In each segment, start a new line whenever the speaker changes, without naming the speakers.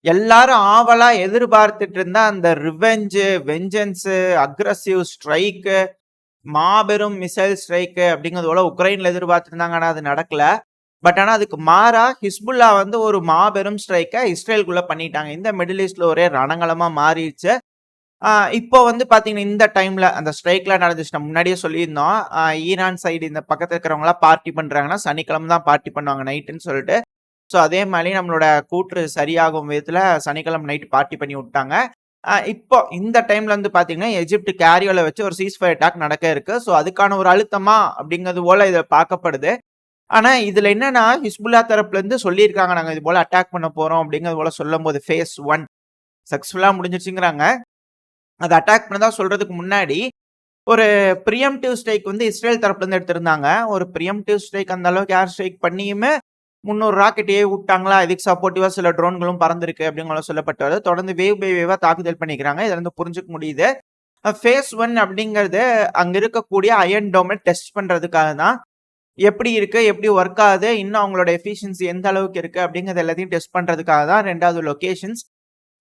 எல்லாரும் ஆவலா எதிர்பார்த்துட்டு இருந்த அந்த வெஞ்சன்ஸ், அக்ரசிவ் ஸ்ட்ரைக்கு, மாபெரும் மிசைல் ஸ்ட்ரைக்கு அப்படிங்கிறது போல உக்ரைன்ல எதிர்பார்த்திருந்தாங்க. ஆனா அது நடக்கல. பட் ஆனா அதுக்கு மாறா ஹிஸ்புல்லா வந்து ஒரு மாபெரும் ஸ்ட்ரைக்க இஸ்ரேலுக்குள்ள பண்ணிட்டாங்க. இந்த மிடில் ஈஸ்ட்ல ஒரே ரணகளமா மாறிடுச்சு. ஆ இப்போ வந்து பார்த்தீங்கன்னா, இந்த டைம்ல அந்த ஸ்ட்ரைக்லாம் நடந்துச்சு. நம்ம முன்னாடியே சொல்லியிருந்தோம். ஈரான் சைடு இந்த பக்கத்துல இருக்கிறவங்கலாம் பார்ட்டி பண்றாங்கன்னா, சனிக்கிழமை தான் பார்ட்டி பண்ணுவாங்க நைட்டுன்னு சொல்லிட்டு. ஸோ அதே மாரி நம்மளோட கூற்று சரியாகும் விதத்துல சனிக்கிழமை நைட் பார்ட்டி பண்ணி விட்டாங்க. இப்போ இந்த டைம்ல வந்து பார்த்தீங்கன்னா, எஜிப்ட் கேரியோல வச்சு ஒரு சீஸ்ஃபயர் அட்டாக் நடக்க இருக்கு. ஸோ அதுக்கான ஒரு அழுத்தமா அப்படிங்கிறது போல இத பார்க்கப்படுது. ஆனா இதுல என்னன்னா, ஹிஸ்புல்லா தரப்புல இருந்து சொல்லியிருக்காங்க. நாங்க இது போல அட்டாக் பண்ண போறோம் அப்படிங்கிறது போல சொல்லும்போது ஃபேஸ் 1 சக்சஸ்ஃபுல்லா முடிஞ்சிருச்சுங்கிறாங்க. அத அட்டாக் பண்ணதா சொல்றதுக்கு முன்னாடி, ஒரு பிரியம்ப்டிவ் ஸ்ட்ரைக் வந்து இஸ்ரேல் தரப்புல இருந்து எடுத்திருந்தாங்க. ஒரு பிரியம்ப்டிவ் ஸ்ட்ரைக் அந்த அளவுக்கு ஏர் ஸ்ட்ரைக் பண்ணியுமே 300 ராக்கெட் ஏவி விட்டாங்களா, இதுக்கு சப்போர்ட்டிவா சில ட்ரோன்களும் பறந்திருக்கு அப்படிங்கிற சொல்லப்பட்டு வருது. தொடர்ந்து வேவ் பை வேவா தாக்குதல் பண்ணிக்கிறாங்க. இதுல இருந்து புரிஞ்சுக்க முடியுது. ஃபேஸ் 1 அப்படிங்கிறது அங்க இருக்கக்கூடிய அயர்ன் டோம டெஸ்ட் பண்றதுக்காக தான். எப்படி இருக்கு? எப்படி ஒர்க் ஆகுது? இன்னும் அவங்களோட எஃபிஷியன்சி எந்த அளவுக்கு இருக்கு? அப்படிங்கிறது எல்லாத்தையும் டெஸ்ட் பண்றதுக்காக தான் 2வது லொகேஷன்ஸ்.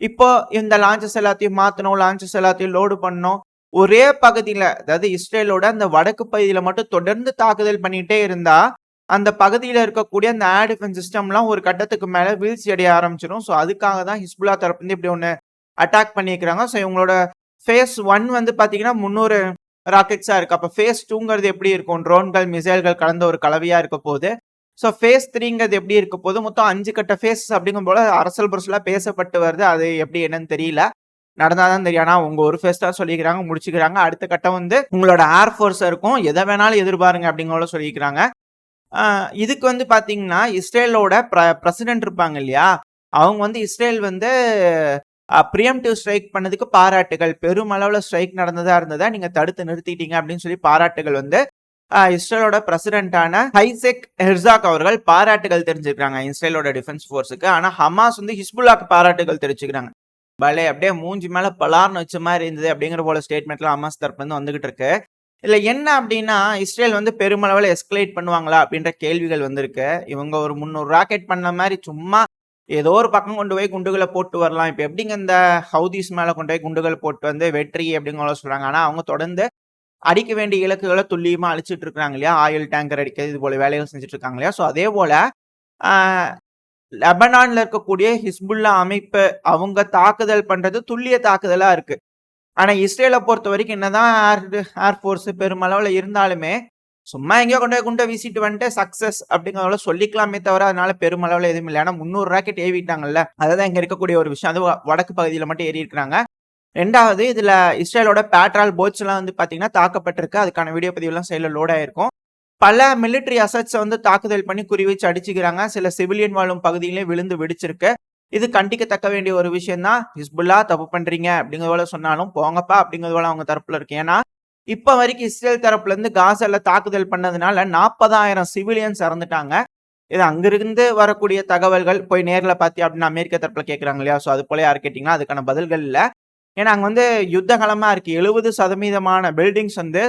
இப்போ இந்த லான்ச்சஸ் எல்லாத்தையும் மாத்தணும். லான்ச்சஸ் எல்லாத்தையும் லோடு பண்ணணும். ஒரே பகுதியில, அதாவது இஸ்ரேலோட அந்த வடக்கு பகுதியில மட்டும் தொடர்ந்து தாக்குதல் பண்ணிட்டே இருந்தா, அந்த பகுதியில இருக்கக்கூடிய அந்த ஏர் டிஃபென்ஸ் சிஸ்டம்லாம் ஒரு கட்டத்துக்கு மேல வீழ்ச்சி அடைய ஆரம்பிச்சிடும். ஸோ அதுக்காக தான் ஹிஸ்புல்லா தரப்புலருந்து இப்படி ஒண்ணு அட்டாக் பண்ணியிருக்கிறாங்க. ஸோ இவங்களோட ஃபேஸ் 1 வந்து பார்த்தீங்கன்னா 300 ராக்கெட்ஸா இருக்கு. அப்ப ஃபேஸ் 2ங்கிறது எப்படி இருக்கும்? ட்ரோன்கள், மிசைல்கள் கலந்த ஒரு கலவையா இருக்க போது. ஸோ ஃபேஸ் 3ங்கிறது எப்படி இருக்க போது? மொத்தம் 5 கட்ட ஃபேஸ் அப்படிங்கும் போல அரசல் புரசலா பேசப்பட்டு வருது. அது எப்படி என்னன்னு தெரியல. நடந்தா தான் தெரியும். ஆனா உங்க ஒரு ஃபேஸ் தான் சொல்லிக்கிறாங்க, முடிச்சுக்கிறாங்க. அடுத்த கட்டம் வந்து உங்களோட ஏர் ஃபோர்ஸ் இருக்கும். எத வேணாலும் எதிர்பாருங்க அப்படிங்கிற சொல்லிக்கிறாங்க. இதுக்கு வந்து பார்த்தீங்கன்னா, இஸ்ரேலோட பிரசிடென்ட் இருப்பாங்க இல்லையா? அவங்க வந்து இஸ்ரேல் வந்து பிரியம்ப்டிவ் ஸ்ட்ரைக் பண்ணதுக்கு பாராட்டுகள். பெருமளவுல ஸ்ட்ரைக் நடந்ததா இருந்தத நீங்க தடுத்து நிறுத்திட்டீங்க அப்படின்னு சொல்லி பாராட்டுகள் வந்து இஸ்ரேலோட பிரசிடென்டான ஐசக் ஹெர்சாக் அவர்கள் பாராட்டுகள் தெரிஞ்சுக்கிறாங்க இஸ்ரேலோட டிஃபென்ஸ் ஃபோர்ஸுக்கு. ஆனா ஹமாஸ் வந்து ஹிஸ்புல்லாக்கு பாராட்டுகள் தெரிவிச்சுக்கிறாங்க. பலே அப்படியே மூஞ்சி மேல பலார்னு வச்ச மாரி இருந்தது அப்படிங்கிற போல ஸ்டேட்மெண்ட்லாம் ஹமாஸ் தரப்புல இருந்து வந்துகிட்டு இருக்கு. இதுல என்ன அப்படின்னா, இஸ்ரேல் வந்து பெருமளவுல எஸ்கலேட் பண்ணுவாங்களா அப்படின்ற கேள்விகள் வந்திருக்கு. இவங்க ஒரு 300 ராக்கெட் பண்ண மாரி சும்மா ஏதோ ஒரு பக்கம் கொண்டு போய் குண்டுகள போட்டு வரலாம். இப்ப எப்படிங்க இந்த ஹவுதீஸ் மேல கொண்டு போய் குண்டுகள் போட்டு வந்து வெற்றி அப்படிங்கிற சொல்றாங்க. ஆனா அவங்க தொடர்ந்து அடிக்க வேண்டிய இலக்குகள துல்லியமா அழிச்சிட்டு இருக்காங்க இல்லையா? ஆயில் டேங்கர் அடிக்கிறது இது போல வேலைகள் செஞ்சுட்டு இருக்காங்க இல்லையா? ஸோ அதே போல ஆ லெபனான்ல இருக்கக்கூடிய ஹிஸ்புல்லா அமைப்பு அவங்க தாக்குதல் பண்றது துல்லிய தாக்குதலா இருக்கு. ஆனா இஸ்ரேல பொறுத்தவரைக்கும் என்னதான் ஏர் ஃபோர்ஸ் பெருமளவுல இருந்தாலுமே, சும்மா எங்கேயோ கொண்டு போய் குண்ட வீசிட்டு வந்துட்டு சக்சஸ் அப்படிங்கிறத சொல்லிக்கலாமே தவிர, அதனால பெருமளவுல எதுவும் இல்ல. ஏன்னா 300 ராக்கெட் ஏவிட்டாங்கல்ல. அதுதான் இங்க இருக்கக்கூடிய ஒரு விஷயம். அதுவும் வடக்கு பகுதியில மட்டும் ஏறியிருக்கிறாங்க. 2வது இதுல இஸ்ரேலோட பேட்ரால் போட்ஸ் எல்லாம் வந்து பாத்தீங்கன்னா தாக்கப்பட்டிருக்கு. அதுக்கான வீடியோ பதிவுலாம் சைடுல லோட் ஆயிருக்கும். பல மிலிட்டரி அசெட்ஸ வந்து தாக்குதல் பண்ணி குறிவச்சு அடிச்சுக்கிறாங்க. சில சிவிலியன் வாழும் பகுதியிலே விழுந்து வெடிச்சிருக்கு. இது கண்டிக்கத்தக்க வேண்டிய ஒரு விஷயம் தான். ஹிஸ்புல்லா தப்பு பண்றீங்க அப்படிங்கிறது போல சொன்னாலும், போங்கப்பா அப்படிங்கிறது போல அவங்க தரப்புல இருக்கு. ஏன்னா, இப்ப வரைக்கும் இஸ்ரேல் தரப்புல இருந்து காசால தாக்குதல் பண்ணதுனால 40,000 சிவிலியன்ஸ் இறந்துட்டாங்க. இது அங்கிருந்து வரக்கூடிய தகவல்கள் போய் நேர்ல பாத்தியா அப்படின்னு அமெரிக்க தரப்புல கேட்கறாங்க இல்லையா? ஸோ அது போல யாரு கேட்டீங்கன்னா, அதுக்கான பதில்கள் இல்ல. ஏன்னா அங்க வந்து யுத்த களமா இருக்கு. 70% பில்டிங்ஸ் வந்து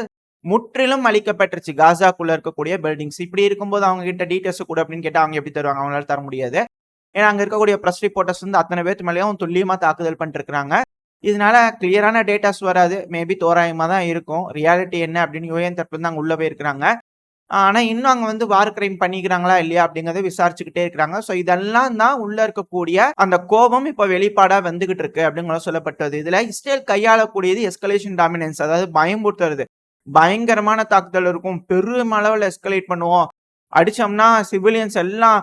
முற்றிலும் அழிக்கப்பட்டுருச்சு. காசாக்குள்ள இருக்கக்கூடிய பில்டிங்ஸ். இப்படி இருக்கும்போது அவங்க கிட்ட டீட்டெயில்ஸ் குடு அப்படின்னு கேட்டா அவங்க எப்படி தருவாங்க? அவங்களால தர முடியாது. ஏன்னா அங்க இருக்கக்கூடிய பிரஸ் ரிப்போர்ட்டர்ஸ் வந்து அத்தனை பேத்து மேலயும் துல்லியமா தாக்குதல் பண்ணிருக்காங்க. இதனால கிளியரான டேட்டாஸ் வராது. மேபி தோராயமா தான் இருக்கும். ரியாலிட்டி என்ன அப்படின்னு யுஎன் தரப்புல இருந்து அங்க உள்ள போயிருக்காங்க. ஆனா இன்னும் அங்க வந்து வார் கிரைம் பண்ணிக்கிறாங்களா இல்லையா அப்படிங்கறத விசாரிச்சுக்கிட்டே இருக்காங்க. சோ இதெல்லாம் தான் உள்ள இருக்கக்கூடிய அந்த கோபம் இப்ப வெளிப்பாடா வந்துகிட்டு இருக்கு அப்படிங்கிற சொல்லப்பட்டது. இதுல இஸ்ரேல் கையாளக்கூடியது எஸ்கலேஷன் டாமினன்ஸ், அதாவது பயமுறுத்துறது. பயங்கரமான தாக்குதல் இருக்கும். பெருமளவுல எஸ்கலேட் பண்ணுவோம். அடிச்சோம்னா சிவிலியன்ஸ் எல்லாம்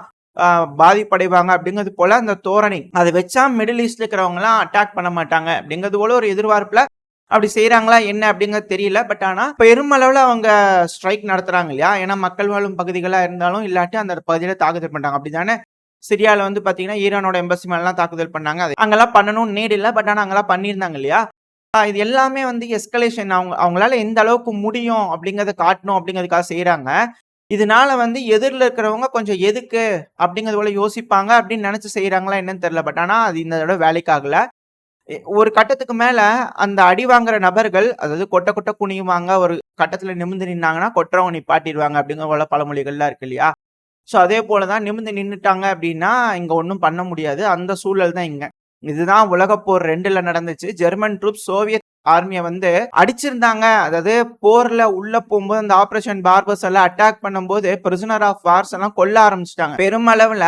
பாதிப்படைவாங்க அப்படிங்கிறது போல அந்த தோரணை. அதை வச்சா மிடில் ஈஸ்ட்ல இருக்கிறவங்கலாம் அட்டாக் பண்ண மாட்டாங்க அப்படிங்கிறது போல ஒரு எதிர்பார்ப்புல அப்படி செய்றாங்களா என்ன அப்படிங்கிறது தெரியல. பட் ஆனா பெருமளவுல அவங்க ஸ்ட்ரைக் நடத்துறாங்க இல்லையா? ஏன்னா மக்கள் வாழும் பகுதிகளா இருந்தாலும் இல்லாட்டி அந்த பகுதியில தாக்குதல் பண்றாங்க. அப்படிதானே சிரியால வந்து பாத்தீங்கன்னா ஈரானோட எம்பசி மேலாம் தாக்குதல் பண்ணாங்க. அது அங்கெல்லாம் பண்ணணும்னு நீட் இல்ல. பட் ஆனா அங்கெல்லாம் பண்ணியிருந்தாங்க இல்லையா? இது எல்லாமே வந்து எஸ்கலேஷன் அவங்களால எந்த அளவுக்கு முடியும் அப்படிங்கிறத காட்டணும் அப்படிங்கிறதுக்காக செய்றாங்க. இதனால வந்து எதிர்ல இருக்கிறவங்க கொஞ்சம் எதுக்கு அப்படிங்கிறது போல யோசிப்பாங்க அப்படின்னு நினைச்சு செய்றாங்களா என்னன்னு தெரியல. பட் ஆனா அது இந்த தடவ வேலைக்கு ஆகல. ஒரு கட்டத்துக்கு மேல அந்த அடி வாங்குற நபர்கள், அதாவது கொட்ட கொட்ட குனியுவாங்க. ஒரு கட்டத்துல நிமிர்ந்து நின்னாங்கன்னா, கொட்டுறவங்க நிப்பாட்டிருவாங்க அப்படிங்கிற போல பழமொழிகள்லாம் இருக்கு இல்லையா? ஸோ அதே போல தான் நிமிர்ந்து நின்னுட்டாங்க அப்படின்னா, இங்க ஒண்ணும் பண்ண முடியாது. அந்த சூழல் தான் இங்க. இதுதான் உலகப்போர் 2ல நடந்துச்சு. ஜெர்மன் ட்ரூப்ஸ் சோவியத் ஆர்மிய வந்து அடிச்சிருந்தாங்க. அதாவது போர்ல உள்ள போம்போது அந்த ஆப்பரேஷன் பார்பர்ஸ் எல்லாம் அட்டாக் பண்ணும்போது பிரிசனர் ஆஃப் வார்ஸ் எல்லாம் கொல்ல ஆரம்பிச்சுட்டாங்க. பெருமளவுல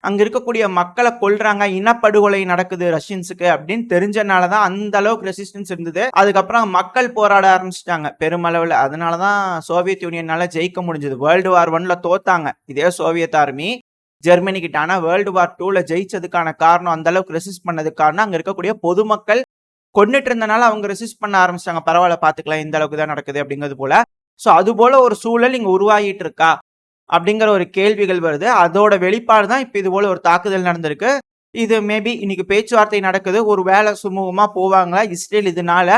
அங்க இருக்கக்கூடிய மக்கள கொல்றாங்க. இனப்படுகொலை நடக்குது ரஷ்யன்ஸுக்கு அப்படின்னு தெரிஞ்சனால தான் அந்த அளவுக்கு ரெசிஸ்டன்ஸ் இருந்தது. அதுக்கப்புறம் மக்கள் போராட ஆரம்பிச்சுட்டாங்க பெருமளவுல. அதனால தான் சோவியத் யூனியனால ஜெயிக்க முடிஞ்சது. வேர்ல்டு வார் 1ல தோத்தாங்க. இதே சோவியத் ஆர்மி ஜெர்மனி கிட்ட. ஆனா வேர்ல்டு வார் 2ல ஜெயிச்சதுக்கான காரணம், அந்த அளவுக்கு ரெசிஸ்ட் பண்ணதுக்கு காரணம் அங்க இருக்கக்கூடிய பொதுமக்கள் கொன்னுட்டு இருந்தனால அவங்க ரெசிஸ்ட் பண்ண ஆரம்பிச்சாங்க. பரவாயில்ல பாத்துக்கலாம், இந்த அளவுக்கு தான் நடக்குது அப்படிங்கிறது போல. சோ அது போல ஒரு சூழல் இங்க உருவாகிட்டு இருக்கா அப்படிங்கிற ஒரு கேள்விகள் வருது. அதோட வெளிப்பாடு தான் இப்ப இது போல ஒரு தாக்குதல் நடந்திருக்கு. இது மேபி இன்னைக்கு பேச்சுவார்த்தை நடக்குது. ஒரு வேலை சுமூகமா போவாங்களா? இஸ்ரேல் இதனால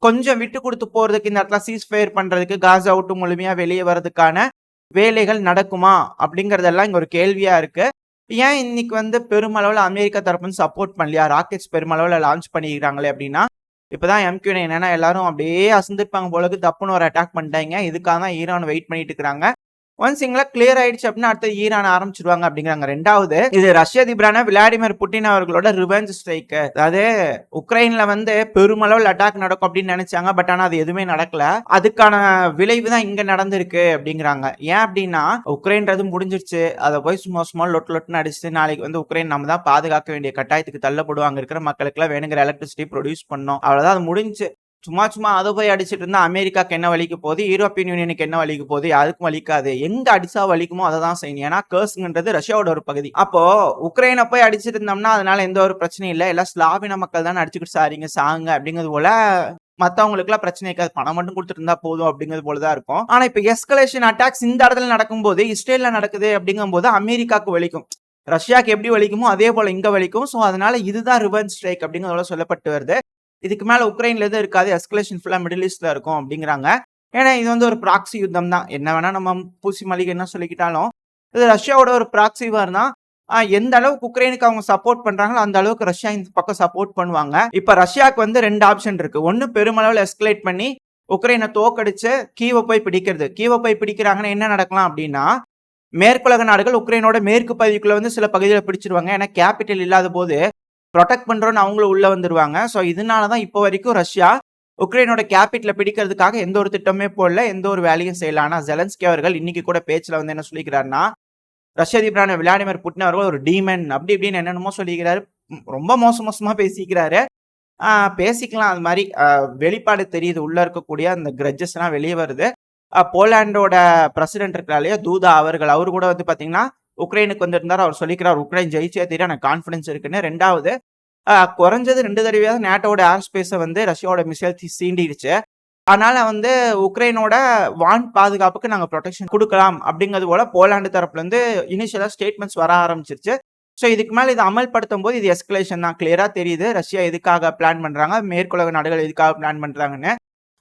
கொஞ்சம் விட்டு கொடுத்து போறதுக்கு, இந்த இடத்துல சீஸ் ஃபயர் பண்றதுக்கு, காசா விட்டு முழுமையா வெளியே வர்றதுக்கான வேலைகள் நடக்குமா? அப்படிங்கறதெல்லாம் இங்க ஒரு கேள்வியா இருக்கு. ஏன் இன்னைக்கு வந்து பெருமளவுல அமெரிக்கா தரப்புன்னு சப்போர்ட் பண்ணலையா? ராக்கெட்ஸ் பெருமளவுல லான்ச் பண்ணிக்கிறாங்களே அப்படின்னா, இப்பதான் MQ-9 என்னன்னா எல்லாரும் அப்படியே அசந்திருப்பாங்க போல இருக்கு. தப்புன்னு ஒரு அட்டாக் பண்ணிட்டாங்க. இதுக்காக தான் ஈரான் வெயிட் பண்ணிட்டு இருக்காங்க. ஒன்ஸ் இங்கலாம் கிளியர் ஆயிடுச்சு அப்படின்னா அடுத்து ஈரான் ஆரம்பிச்சிருவாங்க அப்படிங்கிறாங்க. 2வது, இது ரஷ்ய அதிபரான விளாடிமிர் புட்டின் அவர்களோட ரிவெஞ்ச் ஸ்ட்ரைக். அதாவது உக்ரைன்ல வந்து பெருமளவில் அட்டாக் நடக்கும் அப்படின்னு நினைச்சாங்க. பட் ஆனா அது எதுவுமே நடக்கல. அதுக்கான விளைவு தான் இங்க நடந்திருக்கு அப்படிங்கிறாங்க. ஏன் அப்படின்னா உக்ரைன்றது முடிஞ்சிருச்சு. அதை போய் சும்மா சும்மா லொட்டுன்னு அடிச்சுட்டு நாளைக்கு வந்து உக்ரைன் நம்ம தான் பாதுகாக்க வேண்டிய கட்டாயத்துக்கு தள்ளப்படுவாங்க. இருக்கிற மக்களுக்கு எல்லாம் வேணுங்கிற எலக்ட்ரிசிட்டி ப்ரொடியூஸ் பண்ணோம். அவ்வளவுதான், அது முடிஞ்சு. சும்மா சும்மா அதை போய் அடிச்சிட்டு இருந்தா அமெரிக்காக்கு என்ன வலிக்க போகுது, யூரோப்பியன் யூனியனுக்கு என்ன வலிக்க போகுது, யாருக்கும் வலிக்காது. எங்க அடிச்சா வலிக்குமோ அதை தான் செய்யணும். ஏன்னா கர்ஸ்ங்கிறது ரஷ்யாவோட ஒரு பகுதி. அப்போ உக்ரைனை போய் அடிச்சிட்டு இருந்தோம்னா அதனால எந்த ஒரு பிரச்சனையும் இல்லை. எல்லாம் ஸ்லாவின மக்கள் தான் அடிச்சுக்கிட்டு சாரிங்க சாங்க அப்படிங்கிறது போல மத்தவங்களுக்கு எல்லாம் பிரச்சனை இருக்காது. பணம் மட்டும் கொடுத்துட்டு இருந்தா போதும் அப்படிங்கிறது போலதான் இருக்கும். ஆனா இப்ப எஸ்கலேஷன் அட்டாக்ஸ் இந்த இடத்துல நடக்கும்போது, இஸ்ரேல்ல நடக்குது அப்படிங்கும் போது அமெரிக்காவுக்கு வலிக்கும். ரஷ்யாக்கு எப்படி வலிக்குமோ அதே போல இங்க வலிக்கும். சோ அதனால இதுதான் ரிவெஞ்ச் ஸ்ட்ரைக் அப்படிங்கிறதோட சொல்லப்பட்டு வருது. இதுக்கு மேல உக்ரைன்ல எதுவும் இருக்காது. எஸ்கலேஷன் ஃபுல்லா மிடில் ஈஸ்ட்ல இருக்கும் அப்படிங்கிறாங்க. ஏன்னா இது வந்து ஒரு ப்ராக்சி யுத்தம் தான். என்ன வேணா நம்ம பூசி மளிகை என்ன சொல்லிக்கிட்டாலும் இது ரஷ்யாவோட ஒரு ப்ராக்சி வார் தான். எந்த அளவுக்கு உக்ரைனுக்கு அவங்க சப்போர்ட் பண்றாங்களோ அந்த அளவுக்கு ரஷ்யா இந்த பக்கம் சப்போர்ட் பண்ணுவாங்க. இப்ப ரஷ்யாவுக்கு வந்து 2 ஆப்ஷன் இருக்கு. ஒன்னு பெருமளவுல எஸ்கலேட் பண்ணி உக்ரைனை தோக்கடிச்சு கீவை போய் பிடிக்கிறது. கீவை போய் பிடிக்கிறாங்கன்னா என்ன நடக்கலாம் அப்படின்னா, மேற்குலக நாடுகள் உக்ரைனோட மேற்கு பகுதிக்குள்ள வந்து சில பகுதிகளை பிடிச்சிருவாங்க. ஏன்னா கேபிட்டல் இல்லாத போது ப்ரொடெக்ட் பண்றோம்னு அவங்களும் உள்ள வந்துருவாங்க. ஸோ இதனாலதான் இப்போ வரைக்கும் ரஷ்யா உக்ரைனோட கேபிட்டலை பிடிக்கிறதுக்காக எந்த ஒரு திட்டமே போடல, எந்த ஒரு வேலையும் செய்யல. ஆனா ஜெலன்ஸ்கி அவர்கள் இன்னைக்கு கூட பேச்சுல வந்து என்ன சொல்லிக்கிறாருன்னா, ரஷ்ய அதிபரான விளாடிமிர் புட்டின் அவர்கள் ஒரு டீமன் அப்படி இப்படின்னு என்னென்னமோ சொல்லிக்கிறாரு. ரொம்ப மோசமா பேசிக்கிறாரு. பேசிக்கலாம், அது மாதிரி வெளிப்பாடு தெரியுது. உள்ள இருக்கக்கூடிய அந்த கிரட்ஜஸ் எல்லாம் வெளியே வருது. போலாண்டோட பிரசிடென்ட் இருக்கிறாலே தூதா அவர்கள், அவரு கூட வந்து பாத்தீங்கன்னா உக்ரைனுக்கு வந்திருந்தார். அவர் சொல்லிக்கிறார் உக்ரைன் ஜெயிச்சே தெரியும், எனக்கு கான்பிடன்ஸ் இருக்குன்னு. 2வது, குறைஞ்சது 2 தடவையாவது நேட்டோட ஏர் ஸ்பேஸை வந்து ரஷ்யாவோட மிசைல் சீண்டிடுச்சு. அதனால வந்து உக்ரைனோட வான் பாதுகாப்புக்கு நாங்க ப்ரொடெக்ஷன் கொடுக்கலாம் அப்படிங்கிறது போல போலாண்டு தரப்புல இருந்து இனிஷியலா ஸ்டேட்மெண்ட்ஸ் வர ஆரம்பிச்சிருச்சு. ஸோ இதுக்கு மேல இதை அமல்படுத்தும் போது இது எஸ்கலேஷன் தான். கிளியரா தெரியுது ரஷ்யா எதுக்காக பிளான் பண்றாங்க, மேற்குலக நாடுகள் எதுக்காக பிளான் பண்றாங்கன்னு.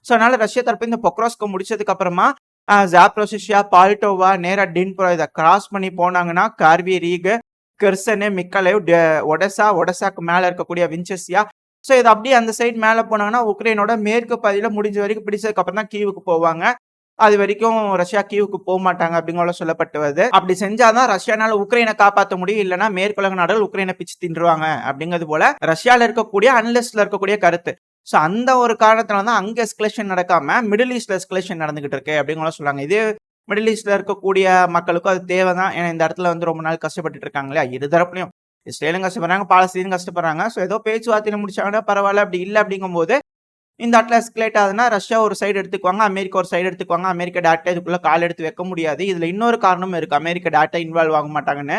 ஸோ அதனால ரஷ்யா தரப்பு இந்த பொக்ராஸ்கோ முடிச்சதுக்கு அப்புறமா ஜாப்ரோசியா, பால்டோவா, நேரா டின்ப்ரோ இதை கிராஸ் பண்ணி போனாங்கன்னா கார்வி ரீக், கெர்சனு, மிக்கலேவ், ஒடசாக்கு மேல இருக்கக்கூடிய வின்செசியா. ஸோ இது அப்படியே அந்த சைடு மேல போனாங்கன்னா உக்ரைனோட மேற்கு பகுதியில முடிஞ்ச வரைக்கும் பிடிச்சதுக்கு அப்புறம் தான் கீவுக்கு போவாங்க. அது வரைக்கும் ரஷ்யா கீவுக்கு போக மாட்டாங்க அப்படிங்கிற சொல்லப்பட்டு வருது. அப்படி செஞ்சாதான் ரஷ்யானால உக்ரைனை காப்பாற்ற முடியும். இல்லைன்னா மேற்குலக நாடுகள் உக்ரைனை பிச்சு தின்றுவாங்க அப்படிங்கிறது போல ரஷ்யால இருக்கக்கூடிய அனலிஸ்ட்ல இருக்கக்கூடிய கருத்து. சோ அந்த ஒரு காரணத்தினால தான் அங்க எஸ்கலேஷன் நடக்காம மிடில் ஈஸ்ட்ல எஸ்கலேஷன் நடந்துகிட்டு இருக்கு அப்படிங்கிற சொல்றாங்க. இதே மிடில் ஈஸ்ட்ல இருக்கக்கூடிய மக்களுக்கும் அது தேவைதான். ஏன்னா இந்த இடத்துல வந்து ரொம்ப நாள் கஷ்டப்பட்டு இருக்காங்க இல்லையா, இரு தரப்புலையும். இஸ்ரேலும் கஷ்டப்படுறாங்க, பாலஸ்தீனும் கஷ்டப்படுறாங்க. ஸோ ஏதோ பேச்சுவார்த்தையில முடிச்சாங்கன்னா பரவாயில்ல. அப்படி இல்லை அப்படிங்கும் போது இந்த இடத்துல எஸ்கலேட் ஆகுதுன்னா ரஷ்யா ஒரு சைடு எடுத்துக்குவாங்க, அமெரிக்கா ஒரு சைடு எடுத்துக்குவாங்க. அமெரிக்கா டேரக்டா இதுக்குள்ள கால் எடுத்து வைக்க முடியாது. இதுல இன்னொரு காரணமும் இருக்கு, அமெரிக்கா டேரக்டா இன்வால்வ் ஆக மாட்டாங்கன்னு.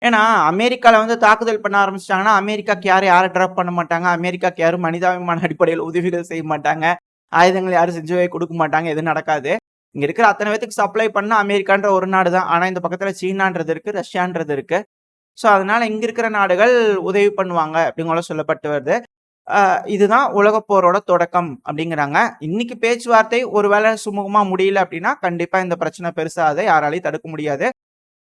ஏன்னா அமெரிக்கால வந்து தாக்குதல் பண்ண ஆரம்பிச்சிட்டாங்கன்னா அமெரிக்காக்கு யாரை ட்ராப் பண்ண மாட்டாங்க, அமெரிக்காக்கு யாரும் மனிதாபிமான அடிப்படையில் உதவிகள் செய்ய மாட்டாங்க, ஆயுதங்கள் யாரும் செஞ்சு கொடுக்க மாட்டாங்க, எதுவும் நடக்காது. இங்க இருக்கிற அத்தனை பேத்துக்கு சப்ளை பண்ண அமெரிக்கான்ற ஒரு நாடு தான். ஆனா இந்த பக்கத்துல சீனான்றது இருக்கு, ரஷ்யான்றது இருக்கு. ஸோ அதனால இங்க இருக்கிற நாடுகள் உதவி பண்ணுவாங்க அப்படிங்கிற சொல்லப்பட்டு வருது. இதுதான் உலகப் போரோட தொடக்கம் அப்படிங்கிறாங்க. இன்னைக்கு பேச்சுவார்த்தை ஒருவேளை சுமூகமா முடியல அப்படின்னா கண்டிப்பா இந்த பிரச்சனை பெருசாக யாராலையும் தடுக்க முடியாது.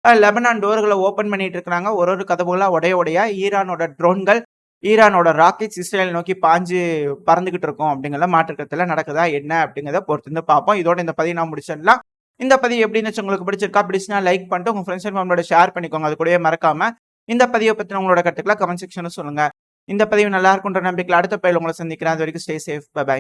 லெபனான் டோர்களை ஓபன் பண்ணிட்டு இருக்காங்க. ஒரு கதவுகளா உடையா ஈரானோட ட்ரோன்கள், ஈரானோட ராக்கெட்ஸ் இஸ்ரேல் நோக்கி பாஞ்சு பறந்துகிட்டு இருக்கும் அப்படிங்கிற மாற்றுக்கத்துல நடக்குதா என்ன அப்படிங்கிறத பொறுத்து பார்ப்போம். இதோட இந்த பதிவு நான் முடிச்சிடலாம். இந்த பதிவு எப்படி இருந்துச்சு உங்களுக்கு பிடிச்சிருக்கா? பிடிச்சுனா லைக் பண்ணிட்டு உங்க ஃப்ரெண்ட்ஸ் அண்ட் ஃபேமிலியோட ஷேர் பண்ணிக்கோங்க. அது கூடவே மறக்காம இந்த பதிவ பத்தின உங்களோட கருத்துக்கள கமெண்ட் செக்ஷன்ல சொல்லுங்க. இந்த பதிவு நல்லா இருக்குன்ற நம்பிக்கையில அடுத்த பதிவுல உங்கள சந்திக்கிறேன். அதுவரைக்கும் ஸ்டே சேஃப். By by.